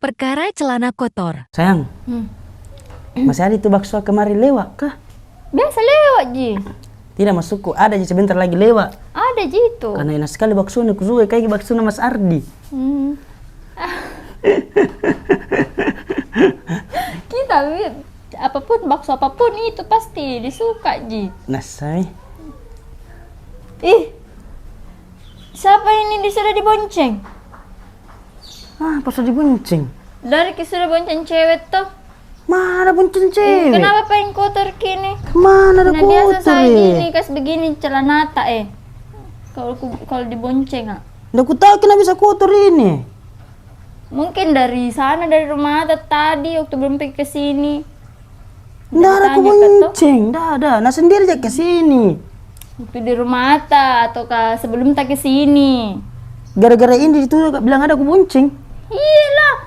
Perkara celana kotor. Sayang, masih ada itu bakso kemarin lewat kah? Biasa lewat Ji. Tidak masukku, ada aja sebentar lagi lewat. Ada Ji itu. Karena enak sekali bakso nih, kusuka kayak bakso Mas Ardi. Kita apapun bakso apapun itu pasti disuka Ji. Nasai. Ih, siapa ini sudah dibonceng? Pas dibonceng. Dari sudah bonceng cewek tuh. Mana bonceng cewek? Kenapa pengen kotor kini? Mana ada Nah biasa kotor saya gini, kas begini celana tak Kalau dibonceng Nggak ku tahu kenapa bisa kotor ini. Mungkin dari sana dari rumah tadi waktu belum pergi ke sini. Nggak ada aku bonceng, nggak ada. Nah sendiri aja ke sini. Waktu di rumah ataukah sebelum tak ke sini. Gara-gara ini itu bilang ada aku bonceng. Iyalah,